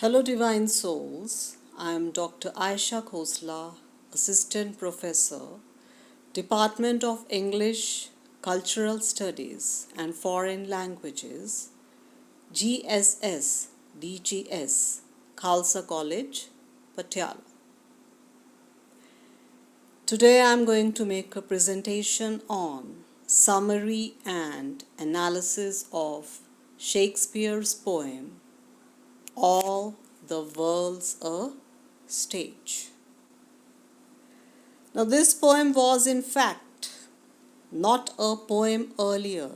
Hello, Divine Souls. I am Dr. Aisha Khosla, Assistant Professor, Department of English, Cultural Studies and Foreign Languages, GSS, DGS, Khalsa College, Patiala. Today I am going to make a presentation on summary and analysis of Shakespeare's poem All the World's a Stage. Now, this poem was in fact not a poem earlier,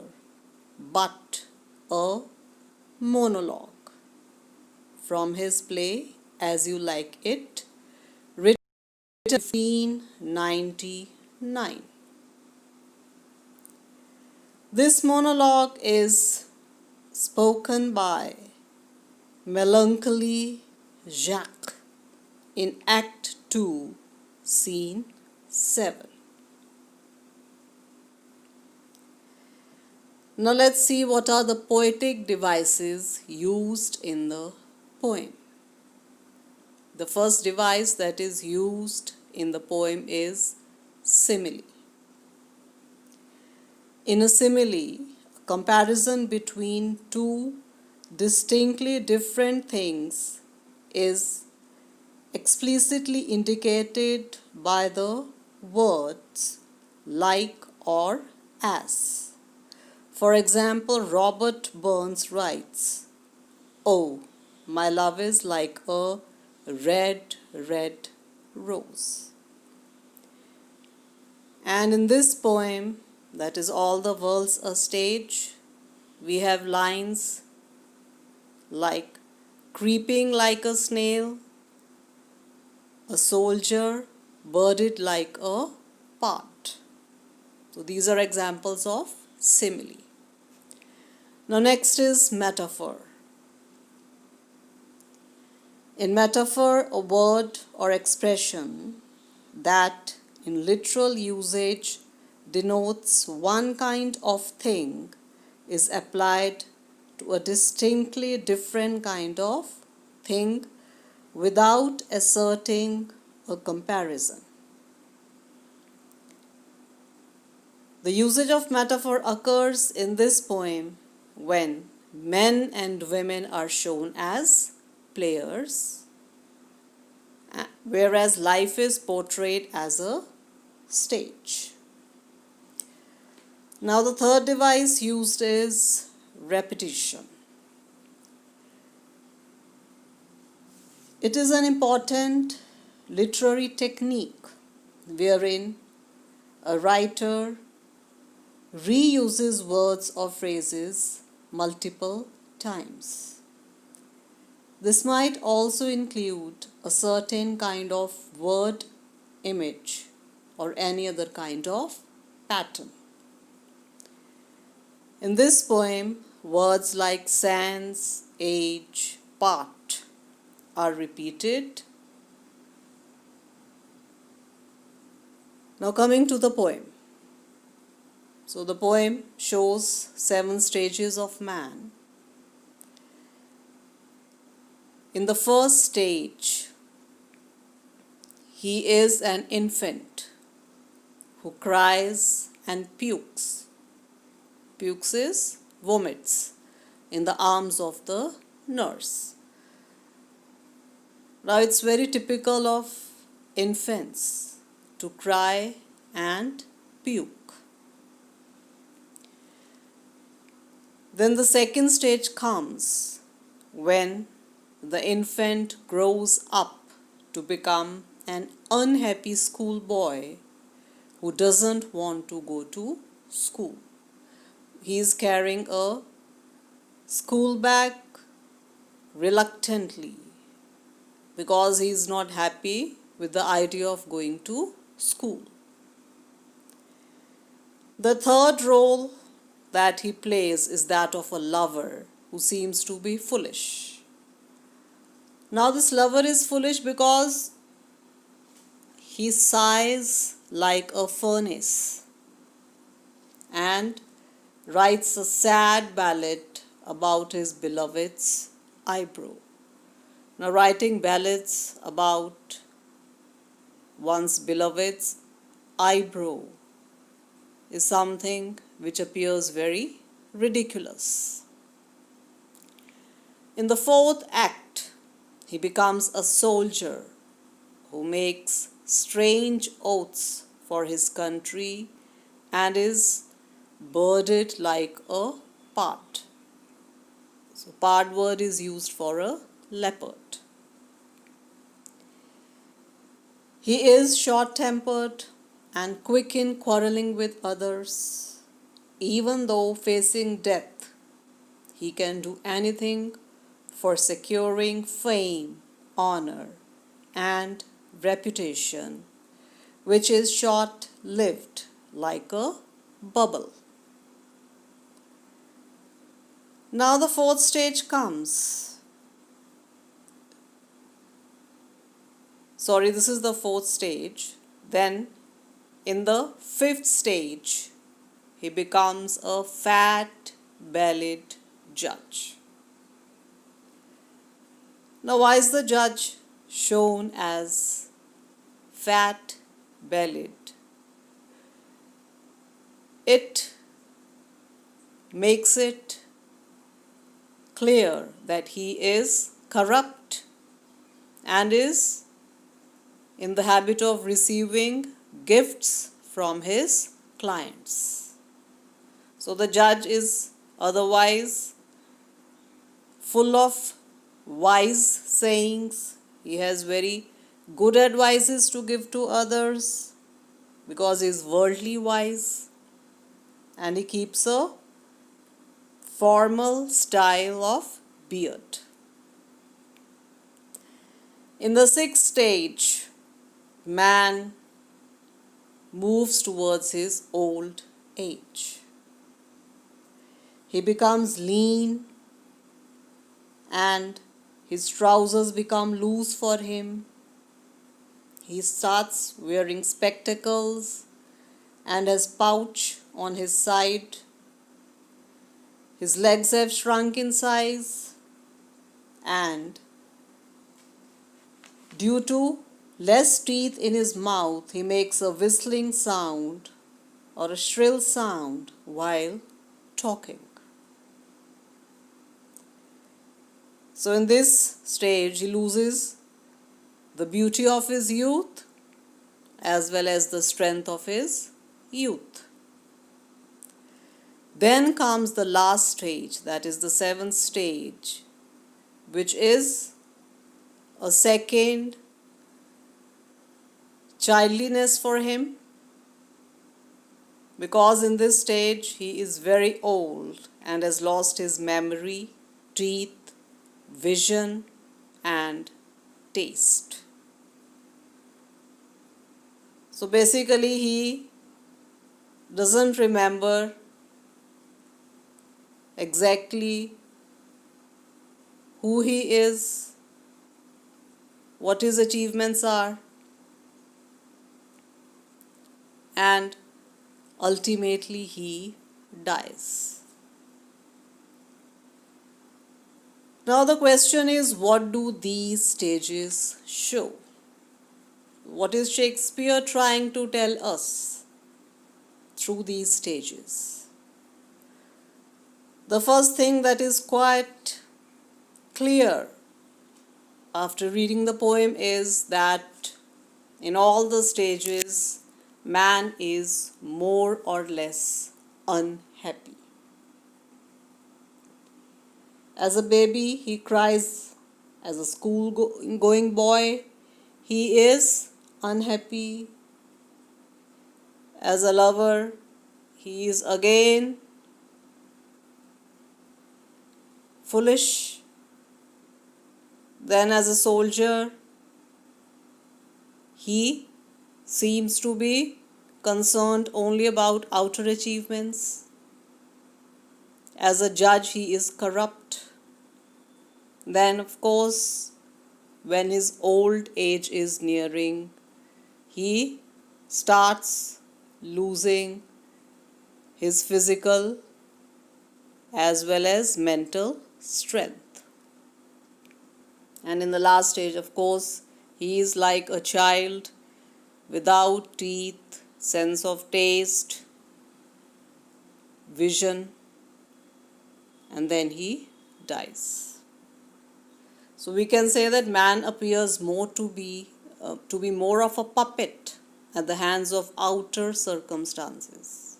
but a monologue from his play As You Like It, written in 1599. This monologue is spoken by melancholy Jacques in Act 2, Scene 7. Now let's see what are the poetic devices used in the poem. The first device that is used in the poem is simile. In a simile, a comparison between two distinctly different things is explicitly indicated by the words like or as. For example, Robert Burns writes, "Oh, my love is like a red, red rose." And in this poem, that is All the World's a Stage, we have lines like creeping like a snail, a soldier birded like a part. So these are examples of simile. Now next is metaphor. In metaphor, a word or expression that in literal usage denotes one kind of thing is applied to a distinctly different kind of thing without asserting a comparison. The usage of metaphor occurs in this poem when men and women are shown as players, whereas life is portrayed as a stage. Now the third device used is repetition. It is an important literary technique wherein a writer reuses words or phrases multiple times. This might also include a certain kind of word image or any other kind of pattern. In this poem, words like sans, age, part are repeated. Now coming to the poem. So the poem shows 7 stages of man. In the first stage, he is an infant who cries and pukes. Pukes is vomits in the arms of the nurse. Now it's very typical of infants to cry and puke. Then the second stage comes when the infant grows up to become an unhappy schoolboy who doesn't want to go to school. He is carrying a school bag reluctantly because he is not happy with the idea of going to school. The third role that he plays is that of a lover who seems to be foolish. Now this lover is foolish because he sighs like a furnace and writes a sad ballad about his beloved's eyebrow. Now, writing ballads about one's beloved's eyebrow is something which appears very ridiculous. In the fourth act, he becomes a soldier who makes strange oaths for his country and is birded like a pard. So, pard word is used for a leopard. He is short-tempered and quick in quarreling with others. Even though facing death, he can do anything for securing fame, honor, and reputation, which is short-lived like a bubble. Now the fourth stage comes. This is the fourth stage. Then in the fifth stage, he becomes a fat-bellied judge. Now, why is the judge shown as fat-bellied? It makes it clear that he is corrupt and is in the habit of receiving gifts from his clients. So the judge is otherwise full of wise sayings. He has very good advices to give to others because he is worldly wise, and he keeps a formal style of beard. In the sixth stage, man moves towards his old age. He becomes lean and his trousers become loose for him. He starts wearing spectacles and has pouch on his side. His legs have shrunk in size, and due to less teeth in his mouth, he makes a whistling sound or a shrill sound while talking. So in this stage, he loses the beauty of his youth as well as the strength of his youth. Then comes the last stage, that is the seventh stage, which is a second childliness for him, because in this stage he is very old and has lost his memory, teeth, vision, and taste. So basically he doesn't remember exactly who he is, what his achievements are, and ultimately he dies. Now the question is, what do these stages show? What is Shakespeare trying to tell us through these stages? The first thing that is quite clear after reading the poem is that in all the stages, man is more or less unhappy. As a baby, he cries. As a school-going boy, he is unhappy. As a lover, he is again foolish. Then as a soldier, he seems to be concerned only about outer achievements. As a judge, he is corrupt. Then, of course, when his old age is nearing, he starts losing his physical as well as mental strength. And in the last stage, of course, he is like a child without teeth, sense of taste, vision, and then he dies. So we can say that man appears more to be more of a puppet at the hands of outer circumstances.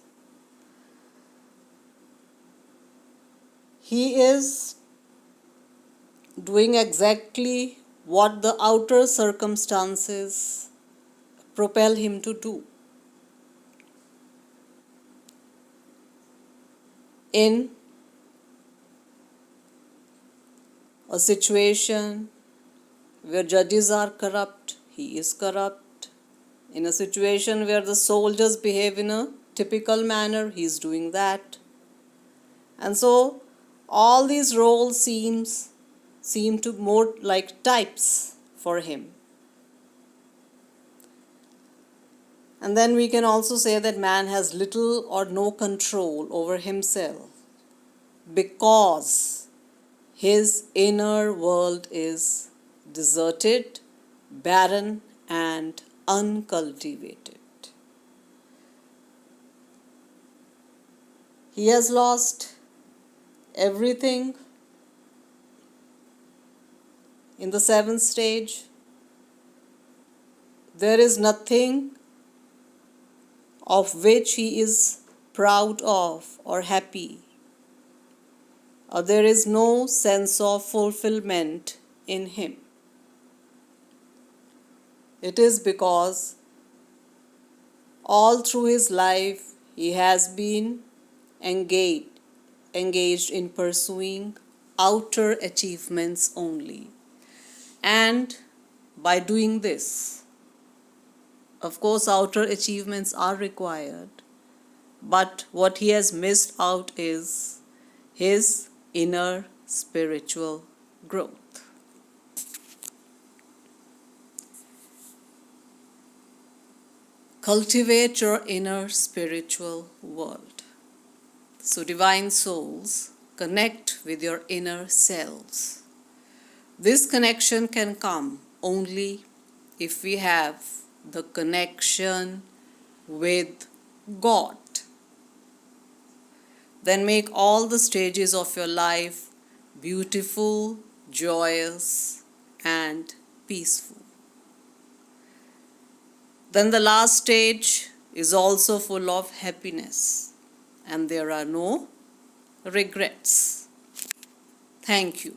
He is doing exactly what the outer circumstances propel him to do. In a situation where judges are corrupt, he is corrupt. In a situation where the soldiers behave in a typical manner, he is doing that. And so all these roles seem to more like types for him. And then we can also say that man has little or no control over himself because his inner world is deserted, barren, and uncultivated. He has lost everything in the seventh stage. There is nothing of which he is proud of or happy, or there is no sense of fulfillment in him. It is because all through his life he has been engaged in pursuing outer achievements only. And by doing this, of course, outer achievements are required, but what he has missed out is his inner spiritual growth. Cultivate your inner spiritual world. So, divine souls, connect with your inner selves. This connection can come only if we have the connection with God. Then make all the stages of your life beautiful, joyous, and peaceful. Then the last stage is also full of happiness, and there are no regrets. Thank you.